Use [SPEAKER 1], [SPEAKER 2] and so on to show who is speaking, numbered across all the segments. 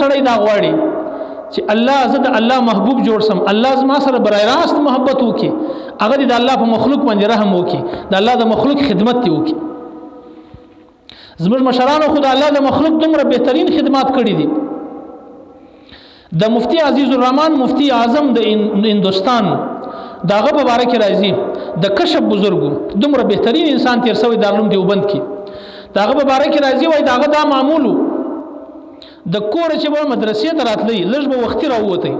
[SPEAKER 1] سړی دا غواړي چې الله زه د الله محبوب جوړ سم، الله زما سره برای راست محبت وکړي، هغه د الله په مخلوق باندې رحم وکړي، د الله د مخلوق خدمت دی وکړي. زموږ مشرانو خو د الله د مخلوق دومره بهترین خدمات کړي دي. د مفتی عزیز الرحمن مفتی اعظم د هندوستان داغه په باره کې راځي د کشف بزرګو دومره بهترین انسان تیر شوی دارالعلوم دیوبند کې، داغه په باره کې راځي وای داغه دا معمولو د کور چې به مدرسې ته راتلی لږ به وختي راووتی،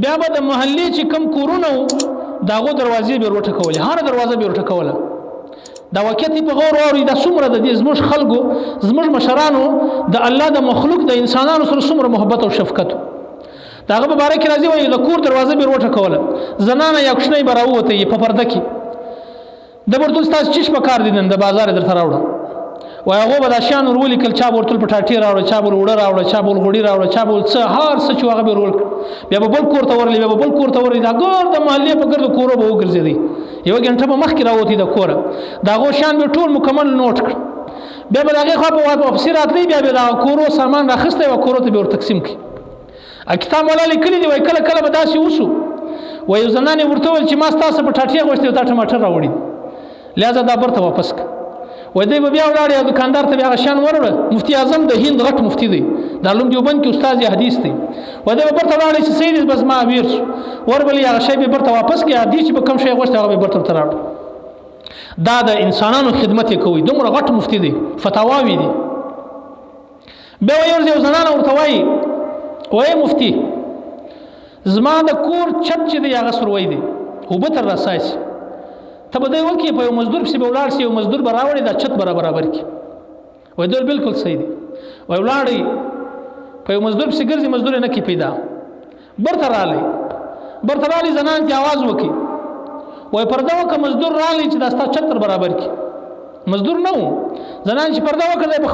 [SPEAKER 1] بیا به د محلې چې کم کورونه وو داغو دروازې به وټکولې، هر دروازه به وټکوله. دا واقعیت په غور واوري دا څومره د دې زموږ خلکو زموږ مشرانو د الله د مخلوق د انسانانو سره څومره محبت او شفقت. داغه په باره کې راځي وای د کور دروازه به وټکوله، زنانه یا کوښنۍ به راووتی په پرده کې، د ورته تاسو چش په کار دي نن د بازار درته راوړم وای هغه به دا شان ورولي کل چا ورتل پټاټي راوړ، چا بل وړه راوړ، چا بل غوړي راوړ، چا بل څه هر څه چې هغه به رول بیا به بل کور ته ورلې، بیا به بل کور ته ورلې، دا ګور د محلې په ګرد کورو به وګرځېدی، یو غنټه په مخ کې راوتی د کوره داغه شان به ټول مکمل نوٹ کړ، بیا به هغه خو په افسر راتلی، بیا به دا کورو سامان راخسته او کورو ته به ور تقسیم کړي. کتاب ولا لیکلي دی وای کله کله به داسې وسو وای زنانه ورته ول چې ما تاسو په ټاټي غوښتي او تا ټماټر راوړي، لہذا دا برته واپس ک وای دی بیا ولاړ یو دکاندار ته بیا شان ورړ. مفتی اعظم د هند غټ مفتی دی، د علوم دیوبند کې استاد حدیث دی، وای دی برته ولاړ چې سید بس ما ویرس وربلی هغه شی به برته واپس کې حدیث چې به کم شی غوښته هغه به برته تراړ. دا د انسانانو خدمت کوي، دومره غټ مفتی دی، فتاواوی دی. بیا یو زنانه ورته وای مفتی زما د کور چت چې دی هغه سروي دی او به تر راساس ته به دی وکي په یو مزدور پسې به ولاړ شي، یو مزدور به راوړي دا چت برابر کی. وای دا بالکل صحیح دی. وای ولاړی په یو مزدور پسې ګرځي، مزدور نه کی پیدا برته رالی زنان ته आवाज وکي وای پرده وک مزدور رالی چې دا ستا چت برابر کی. مزدور نه و زنان چې پرده وکړي په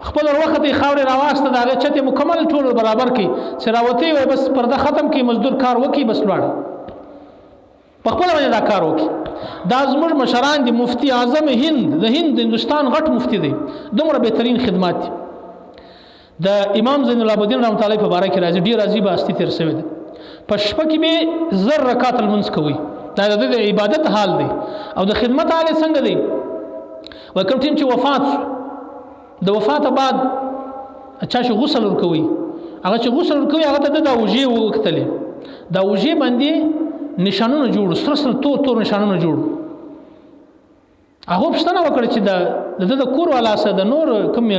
[SPEAKER 1] خپل وروخته خاورې راواسته دغه چته مکمل ټول برابر کی سراوتی وای بس پرده ختم کی، مزدور کار وکي بس لاړ په خپل باندې دا کار وکي. دا زموږ مشران دي، مفتی اعظم هند د هندوستان غټ مفتی دی، دومره بهترین خدمات دي. د امام زین العابدین رحمت الله په باره کې راځي ډیر عجیب استی تیر شوی دی. په شپه کې به زر رکعات المنځ کوي، دا د عبادت حال دی او د خدمت حال څنګه دی. وای کوم ټیم چې وفات د وفات بعد چا چې غسل ورکوي، هغه چې غسل ورکوي هغه ته د وجې وکتلې، دا وجې باندې نشانونه جوړ سره تور نشانونه جوړ. هغه پښتنه وکړه چې د کور والا سره د نور کوم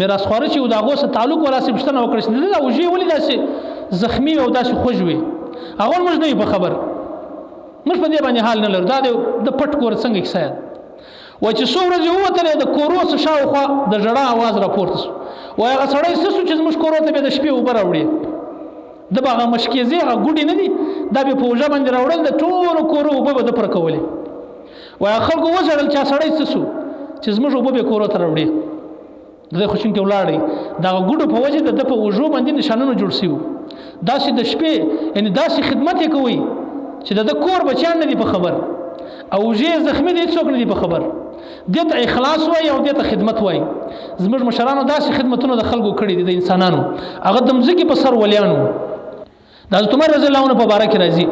[SPEAKER 1] میراث خوري چې دا غوسه تعلق والا سره پښتنه وکړه چې د وجې ولې داسې زخمی او داسې خوشوي. هغه موږ نه په خبر، موږ په دې باندې حال نه لرو. دا د پټ کور څنګه کیسه و چې څو ورځې ووتلې د کورو څخه شاوخوا د ژړا आवाज راپورته شو. وای هغه سړی سسو چې زموږ کورو ته به د شپې اوبه راوړي، د باغه مشکیزه هغه ګوډی نه دي، دا به په وجه باندې راوړل د ټولو کورو اوبه به د پر کولې. وای خلکو وځړل چې سړی سسو چې زموږ اوبه به کورو ته راوړي، د خوشین کې ولاړی دا ګوډو په وجه د په وجو باندې نشانونه جوړ شيو. داسې د شپې یعنی داسې خدمت کوي چې د کور بچان نه دي په خبر او جې زخمی دي څوک نه دي په خبر. دته اخلاص وای او دته خدمت وای. زموږ مشرانو داسې خدمتونه د خلکو کړي دي د انسانانو، هغه د مزګي په سر ولیانو. د حضرت عمر رضی الله عنه په باره کې راځي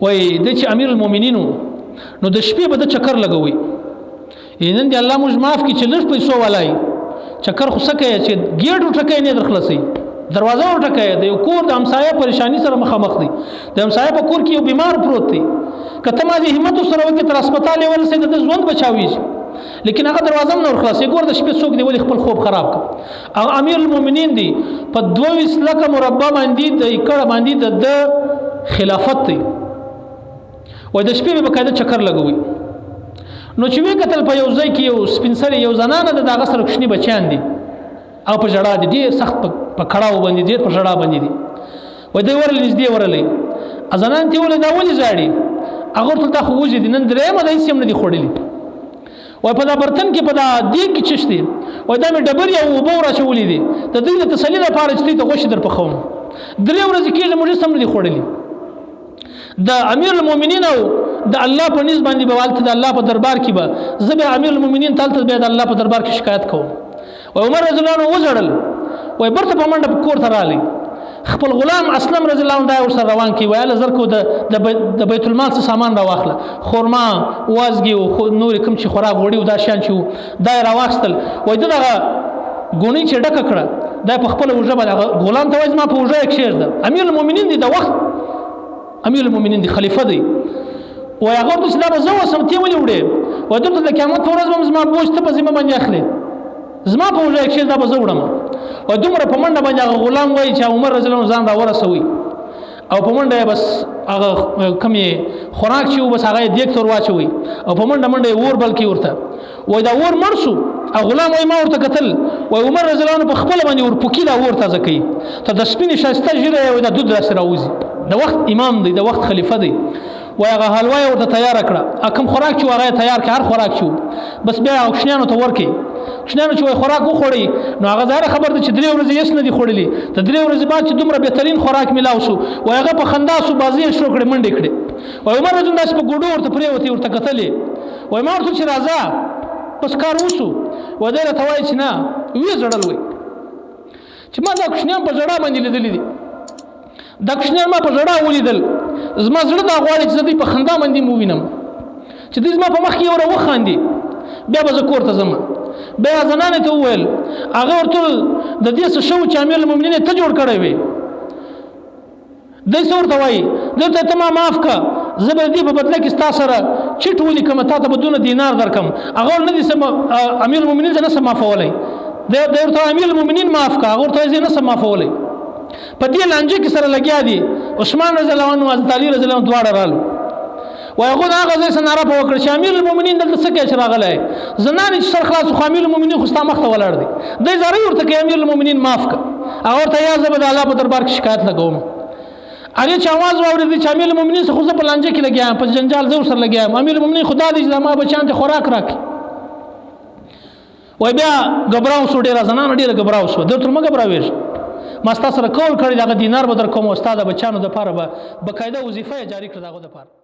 [SPEAKER 1] وای د چې امیر المؤمنین نو د شپې به د چکر لګوي، نن دی الله موږ معاف کی چې لږ پیسو والای چکر خو سکه چې ګیټ وټکې نه درخلاصي، دروازه وټکې د یو کور د همسایه پریشانی سره مخامخ دي، د همسایه په کور کې یو بیمار پروت دی، کته ما دې همت سره وکړي تر هسپتال ورسې د ژوند بچاوي، لیکن هغه دروازه نه ورخلاصي، ګور د شپې څوک دی ولې خپل خوب خراب کړ. او امیر المؤمنین دی په 22 لکه مربع باندې د کړه باندې د خلافت دی و د شپې به قاعده چکر لګوي. نو چې وی قتل په یو ځای کې یو سپینسر یو زنانه د دغه سره کښنی بچیان دي او په جړه دي ډېر سخت په کړهو باندې ډېر په جړه باندې دي و دوی ورل نږدې ورلې ازنان ته ولې دا ولې زاړي هغه ته خو وځي دي نن درې مده هیڅ هم نه دي خوړلې و په دا برتن کې په دا دې کې چشتي و دا مې ډبر یو وبو را چولې دي د دې له تسلی لپاره چې ته غوښ در په خوم درې ورځې کې موږ سم نه دي خوړلې. د امیر المؤمنین او د الله په نسبت باندې به والته د الله په دربار کې به زبر امیر المؤمنین تلته به د الله په دربار کې شکایت کوم عمر رضی الله عنه وژړل وای برته په منډه کور ته رالی خپل غلام اسلم رضی الله عنه دا ورسره روان کی ویاله زر کو د بیت المال څخه سامان راواخله خورما وازګي او نور کوم چې خوراک وړي او دا شان چې دا راواخستل وای دغه ګونی چې ډکه کړه دا په خپل وجه باندې غلام ته وایي ما په وجه کې شیر ده امیر المؤمنین دی د وخت امیر المؤمنین دی خلیفہ دی وای هغه د اسلام زو سم تی ولې وړي وای د قیامت پر ورځ به زما بوج ته په ذمہ باندې اخلي زما په وجه کې دا به زه وړم او دومره په منډه باندې هغه غلام وایي چې عمر رضی الله عنه ځان را ورسوي او په منډه بس هغه کمی خوراک چې بس هغه دیګ تور واچوي او په منډه ور بلکی ورته وای دا ور مرسو او غلام وای ما ورته قتل وای عمر رضی الله عنه په خپل باندې ور پوکی دا ور تازه کوي ته د سپینې شاسته جره وای دا دود را سره وځي د وخت امام دی د وخت خلیفہ دی وای هغه حلوای ورته تیار کړه اکم خوراک چې هغه تیار کړ هر خوراک شو بس بیا اوښنیانو ته ورکی شنانو چې خوراک وخوړی نو هغه ځاره خبر ده چې 3 ورځې یې نه دي خوړلې ته 3 ورځې بعد چې دومره بهترین خوراک ملاو شو وای هغه په خندا سو بازی شو کړې منډې کړې وای عمر رضی الله په ګډو ورته پرې وتی ورته قتلې وای ما ورته چې راځه پس کار وسو وای دا ته وای چې نه وی زړل وای چې ما دا کوښنیان په جړه باندې لیدلې دي دا کوښنیان ما په جړه ولیدل زما زړه دا غواړي چې دې په خندا باندې مو وینم چې دې زما په مخ کې وره وخاندي بیا به کور ته ځم بیا زنانه ته وویل هغه ورته د دې څه شو چې امیر المؤمنین ته جوړ کړی وي دې څورته وای دته ته ما معاف کا زبر دې په بدله کې ستا سره چټ ولي کوم ته بدون دینار درکم هغه نه دي سم امیر المؤمنین نه سم معافولای دې ورته امیر المؤمنین معاف کا هغه ورته نه سم معافولای په دې لانجه کې سره لګیا دي عثمان رضی الله عنه او حضرت علي رضی الله عنه دواړه رالو وای هغه هغه ځای سره په وکړ چې امیر المؤمنین دلته څه کې راغلی زنان چې سر خلاص خو امیر المؤمنین خو ستا مخ ته ولاړ دي دې زاري ورته کې امیر المؤمنین معاف کا هغه ته یا زبد الله په دربار کې شکایت لګوم اړ چې आवाज واوري چې امیر المؤمنین خو زه په لانجه کې لګیام په جنجال زو سره لګیام امیر المؤمنین خدا دې زما بچان ته خوراک راکړي وای بیا غبراو سو ډیر زنان ډیر غبراو سو درته مګ غبراوي ما ستا سره کول کړی دا دینار به در کوم استاد بچانو د پاره به بقاعده وظیفه جاری کړ داغه د پاره